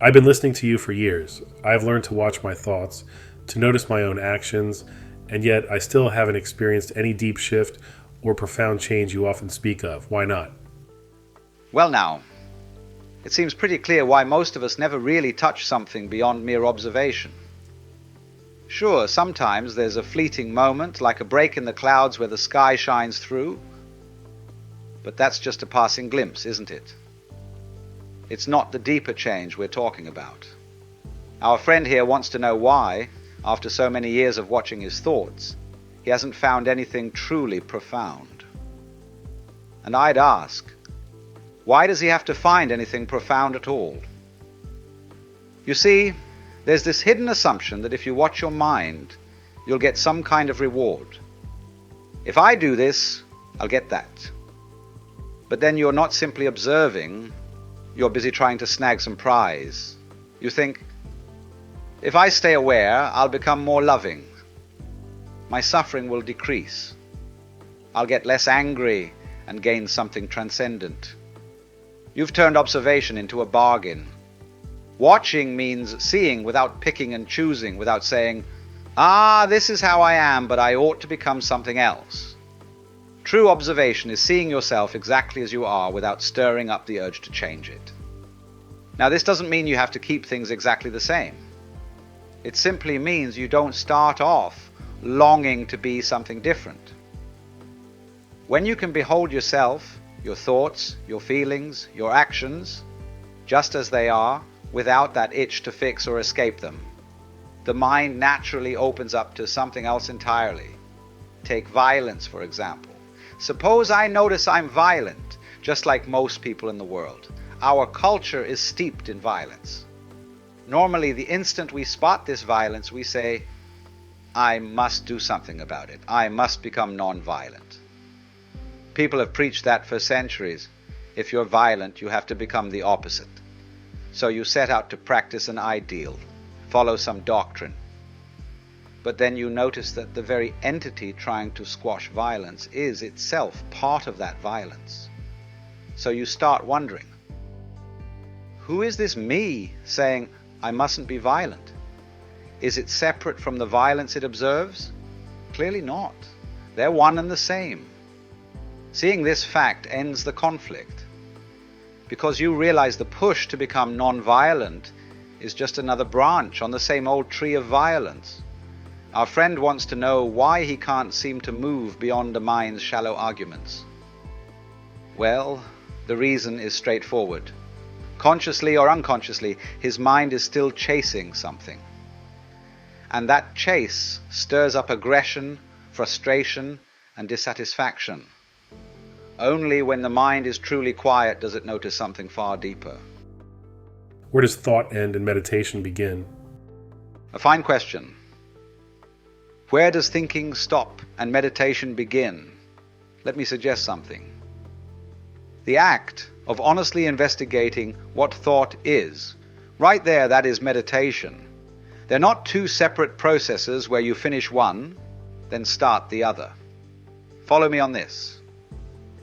I've been listening to you for years. I've learned to watch my thoughts, to notice my own actions, and yet I still haven't experienced any deep shift or profound change you often speak of. Why not? Well now, it seems pretty clear why most of us never really touch something beyond mere observation. Sure, sometimes there's a fleeting moment, like a break in the clouds where the sky shines through, but that's just a passing glimpse, isn't it? It's not the deeper change we're talking about. Our friend here wants to know why, after so many years of watching his thoughts, he hasn't found anything truly profound. And I'd ask, why does he have to find anything profound at all? You see, there's this hidden assumption that if you watch your mind, you'll get some kind of reward. If I do this, I'll get that. But then you're not simply observing, you're busy trying to snag some prize. You think, if I stay aware, I'll become more loving. My suffering will decrease. I'll get less angry and gain something transcendent. You've turned observation into a bargain. Watching means seeing without picking and choosing, without saying, this is how I am, but I ought to become something else. True observation is seeing yourself exactly as you are without stirring up the urge to change it. Now, this doesn't mean you have to keep things exactly the same. It simply means you don't start off longing to be something different. When you can behold yourself, your thoughts, your feelings, your actions, just as they are, without that itch to fix or escape them, the mind naturally opens up to something else entirely. Take violence, for example. Suppose I notice I'm violent, just like most people in the world. Our culture is steeped in violence. Normally, the instant we spot this violence, we say, I must do something about it. I must become non-violent. People have preached that for centuries. If you're violent, you have to become the opposite. So you set out to practice an ideal, follow some doctrine. But then you notice that the very entity trying to squash violence is itself part of that violence. So you start wondering, who is this me saying, I mustn't be violent? Is it separate from the violence it observes? Clearly not. They're one and the same. Seeing this fact ends the conflict, because you realize the push to become non-violent is just another branch on the same old tree of violence. Our friend wants to know why he can't seem to move beyond the mind's shallow arguments. Well, the reason is straightforward. Consciously or unconsciously, his mind is still chasing something. And that chase stirs up aggression, frustration, and dissatisfaction. Only when the mind is truly quiet does it notice something far deeper. Where does thought end and meditation begin? A fine question. Where does thinking stop and meditation begin? Let me suggest something. The act of honestly investigating what thought is, right there, that is meditation. They're not two separate processes where you finish one, then start the other. Follow me on this.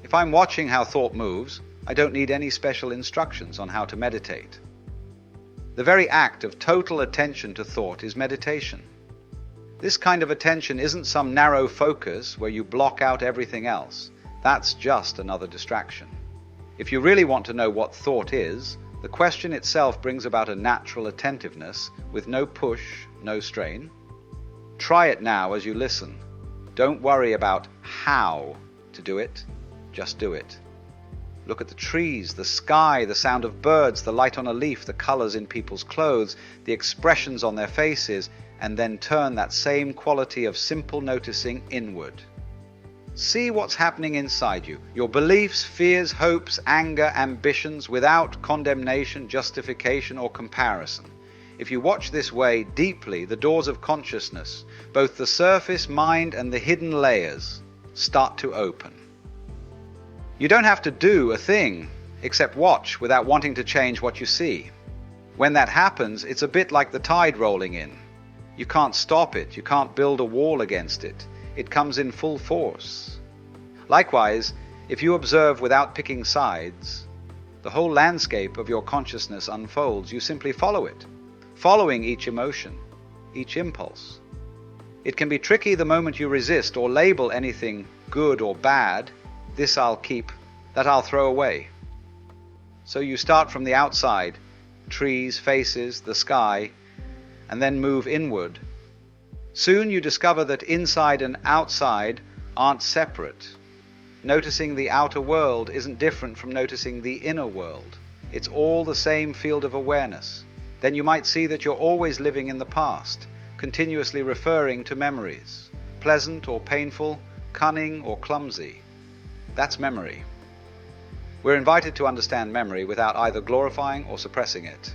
If I'm watching how thought moves, I don't need any special instructions on how to meditate. The very act of total attention to thought is meditation. This kind of attention isn't some narrow focus where you block out everything else. That's just another distraction. If you really want to know what thought is, the question itself brings about a natural attentiveness with no push, no strain. Try it now as you listen. Don't worry about how to do it. Just do it. Look at the trees, the sky, the sound of birds, the light on a leaf, the colors in people's clothes, the expressions on their faces, and then turn that same quality of simple noticing inward. See what's happening inside you, your beliefs, fears, hopes, anger, ambitions, without condemnation, justification, or comparison. If you watch this way deeply, the doors of consciousness, both the surface, mind, and the hidden layers, start to open. You don't have to do a thing except watch without wanting to change what you see. When that happens, it's a bit like the tide rolling in. You can't stop it, you can't build a wall against it. It comes in full force. Likewise, if you observe without picking sides, The whole landscape of your consciousness unfolds. You simply follow it, following each emotion, each impulse. It can be tricky the moment you resist or label anything good or bad. This I'll keep, that I'll throw away. So you start from the outside, trees, faces, the sky, and then move inward. Soon you discover that inside and outside aren't separate. Noticing the outer world isn't different from noticing the inner world. It's all the same field of awareness. Then you might see that you're always living in the past, continuously referring to memories, pleasant or painful, cunning or clumsy. That's memory. We're invited to understand memory without either glorifying or suppressing it.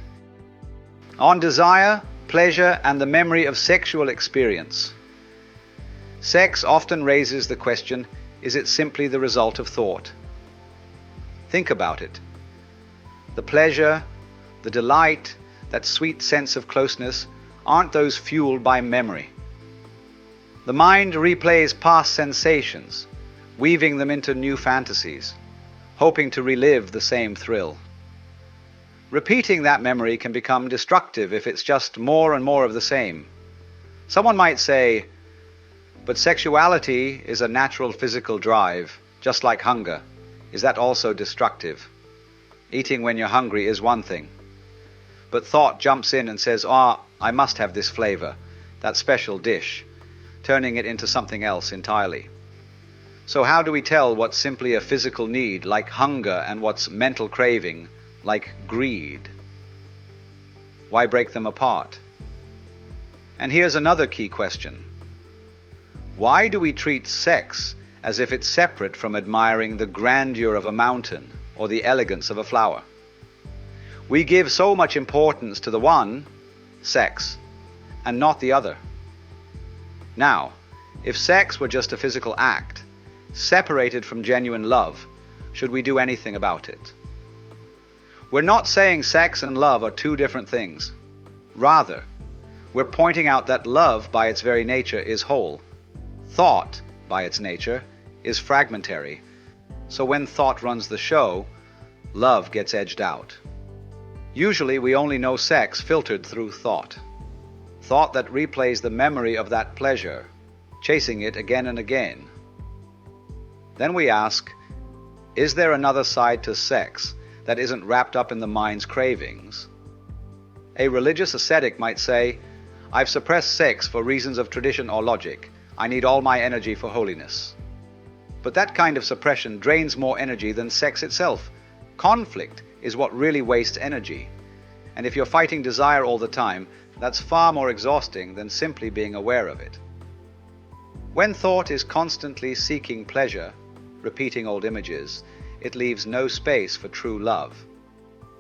On desire, pleasure, and the memory of sexual experience. Sex often raises the question, is it simply the result of thought? Think about it. The pleasure, the delight, that sweet sense of closeness, aren't those fueled by memory? The mind replays past sensations, weaving them into new fantasies, hoping to relive the same thrill. Repeating that memory can become destructive if it's just more and more of the same. Someone might say, but sexuality is a natural physical drive, just like hunger. Is that also destructive? Eating when you're hungry is one thing. But thought jumps in and says, I must have this flavor, that special dish, turning it into something else entirely. So how do we tell what's simply a physical need, like hunger, and what's mental craving, like greed? Why break them apart? And here's another key question. Why do we treat sex as if it's separate from admiring the grandeur of a mountain or the elegance of a flower? We give so much importance to the one, sex, and not the other. Now, if sex were just a physical act, separated from genuine love, should we do anything about it? We're not saying sex and love are two different things. Rather, we're pointing out that love, by its very nature, is whole. Thought, by its nature, is fragmentary. So when thought runs the show, love gets edged out. Usually we only know sex filtered through thought. Thought that replays the memory of that pleasure, chasing it again and again. Then we ask, is there another side to sex that isn't wrapped up in the mind's cravings? A religious ascetic might say, I've suppressed sex for reasons of tradition or logic. I need all my energy for holiness. But that kind of suppression drains more energy than sex itself. Conflict is what really wastes energy. And if you're fighting desire all the time, that's far more exhausting than simply being aware of it. When thought is constantly seeking pleasure, repeating old images, it leaves no space for true love.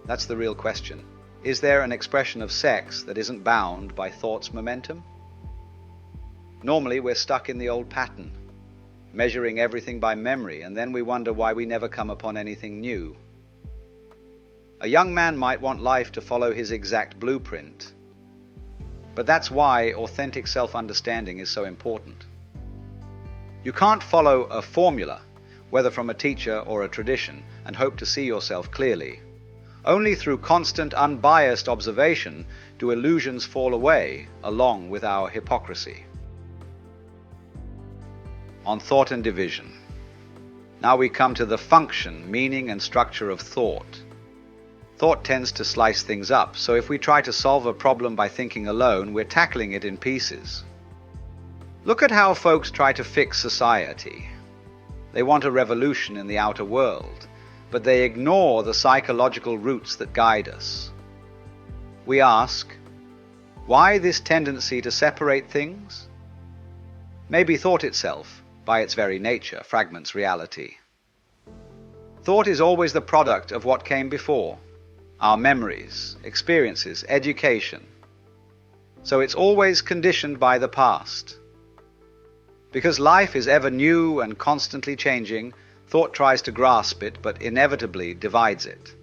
That's the real question. Is there an expression of sex that isn't bound by thought's momentum? Normally we're stuck in the old pattern, measuring everything by memory, and then we wonder why we never come upon anything new. A young man might want life to follow his exact blueprint, but that's why authentic self-understanding is so important. You can't follow a formula, whether from a teacher or a tradition, and hope to see yourself clearly. Only through constant, unbiased observation do illusions fall away, along with our hypocrisy. On thought and division. Now we come to the function, meaning, and structure of thought. Thought tends to slice things up, so if we try to solve a problem by thinking alone, we're tackling it in pieces. Look at how folks try to fix society. They want a revolution in the outer world, but they ignore the psychological roots that guide us. We ask, why this tendency to separate things? Maybe thought itself, by its very nature, fragments reality. Thought is always the product of what came before, our memories, experiences, education. So it's always conditioned by the past. Because life is ever new and constantly changing, thought tries to grasp it, but inevitably divides it.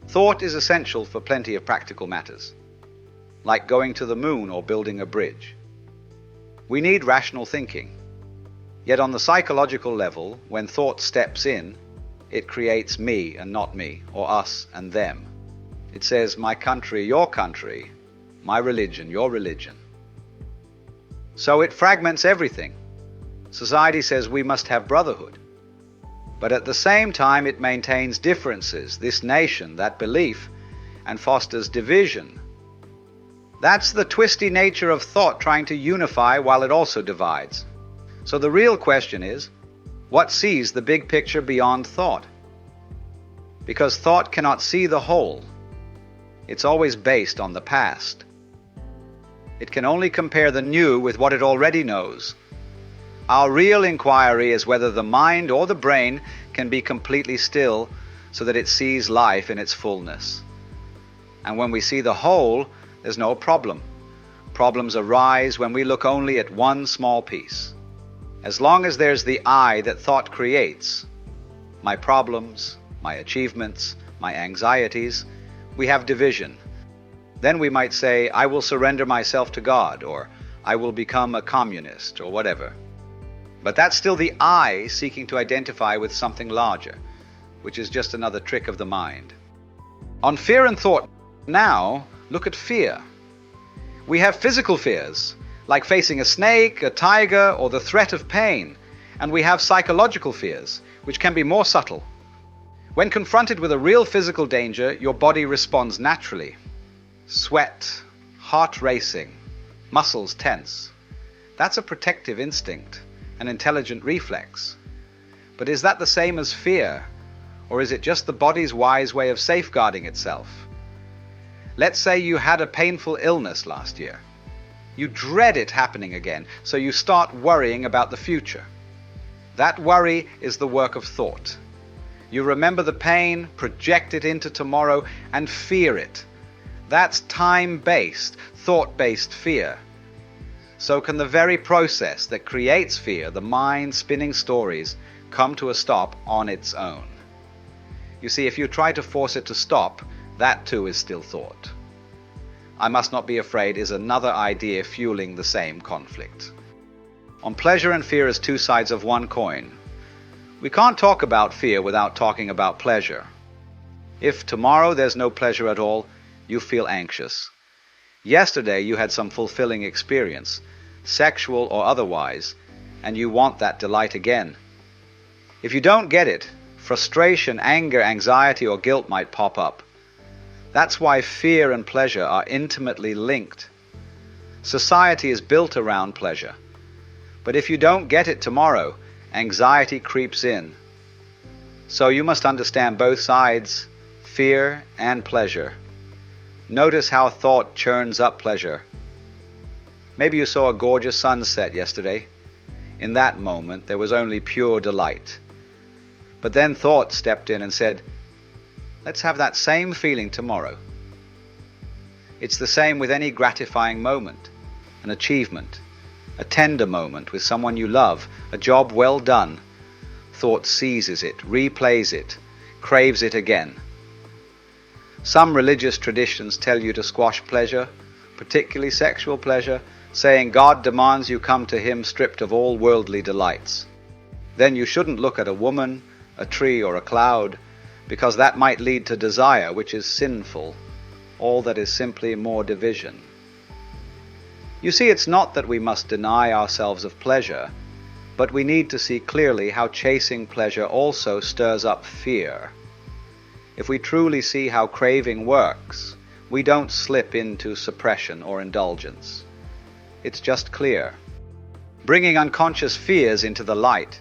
Thought is essential for plenty of practical matters, like going to the moon or building a bridge. We need rational thinking. Yet on the psychological level, when thought steps in, it creates me and not me, or us and them. It says my country, your country, my religion, your religion. So it fragments everything. Society says we must have brotherhood. But at the same time it maintains differences, this nation, that belief, and fosters division. That's the twisty nature of thought trying to unify while it also divides. So the real question is, what sees the big picture beyond thought? Because thought cannot see the whole. It's always based on the past. It can only compare the new with what it already knows. Our real inquiry is whether the mind or the brain can be completely still so that it sees life in its fullness. And when we see the whole, there's no problem. Problems arise when we look only at one small piece. As long as there's the I that thought creates, my problems, my achievements, my anxieties, we have division. Then we might say, I will surrender myself to God, or I will become a communist, or whatever. But that's still the I seeking to identify with something larger, which is just another trick of the mind. On fear and thought, now look at fear. We have physical fears, like facing a snake, a tiger, or the threat of pain, and we have psychological fears, which can be more subtle. When confronted with a real physical danger, your body responds naturally. Sweat, heart racing, muscles tense. That's a protective instinct, an intelligent reflex. But is that the same as fear, or is it just the body's wise way of safeguarding itself? Let's say you had a painful illness last year. You dread it happening again, so you start worrying about the future. That worry is the work of thought. You remember the pain, project it into tomorrow, and fear it. That's time-based, thought-based fear. So can the very process that creates fear, the mind spinning stories, come to a stop on its own. You see, if you try to force it to stop, that too is still thought. I must not be afraid is another idea fueling the same conflict. On pleasure and fear as two sides of one coin. We can't talk about fear without talking about pleasure. If tomorrow there's no pleasure at all, you feel anxious. Yesterday you had some fulfilling experience, sexual or otherwise, and you want that delight again. If you don't get it, frustration, anger, anxiety, or guilt might pop up. That's why fear and pleasure are intimately linked. Society is built around pleasure. But if you don't get it tomorrow, anxiety creeps in. So you must understand both sides, fear and pleasure. Notice how thought churns up pleasure. Maybe you saw a gorgeous sunset yesterday. In that moment, there was only pure delight. But then thought stepped in and said, let's have that same feeling tomorrow. It's the same with any gratifying moment, an achievement, a tender moment with someone you love, a job well done. Thought seizes it, replays it, craves it again. Some religious traditions tell you to squash pleasure, particularly sexual pleasure, saying God demands you come to Him stripped of all worldly delights. Then you shouldn't look at a woman, a tree, or a cloud, because that might lead to desire, which is sinful. All that is simply more division. You see, it's not that we must deny ourselves of pleasure, but we need to see clearly how chasing pleasure also stirs up fear. If we truly see how craving works, we don't slip into suppression or indulgence. It's just clear. Bringing unconscious fears into the light.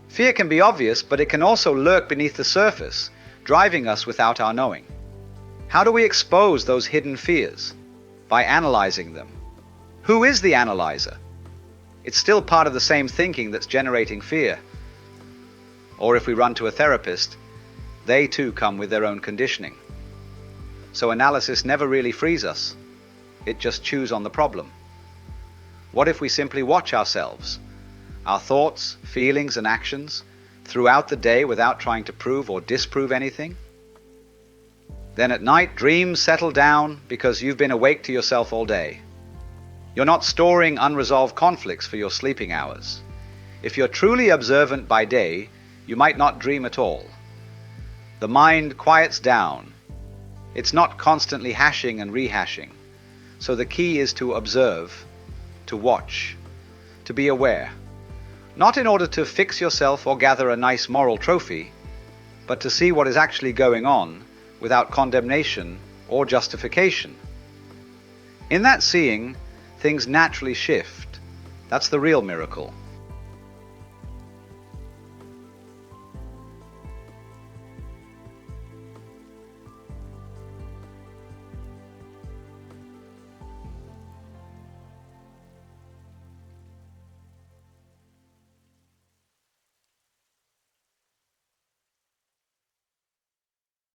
Fear can be obvious, but it can also lurk beneath the surface, driving us without our knowing. How do we expose those hidden fears? By analyzing them. Who is the analyzer? It's still part of the same thinking that's generating fear. Or if we run to a therapist, they too come with their own conditioning. So analysis never really frees us. It just chews on the problem. What if we simply watch ourselves, our thoughts, feelings, and actions throughout the day without trying to prove or disprove anything? Then at night, dreams settle down because you've been awake to yourself all day. You're not storing unresolved conflicts for your sleeping hours. If you're truly observant by day, you might not dream at all. The mind quiets down. It's not constantly hashing and rehashing. So the key is to observe, to watch, to be aware. Not in order to fix yourself or gather a nice moral trophy, but to see what is actually going on without condemnation or justification. In that seeing, things naturally shift. That's the real miracle.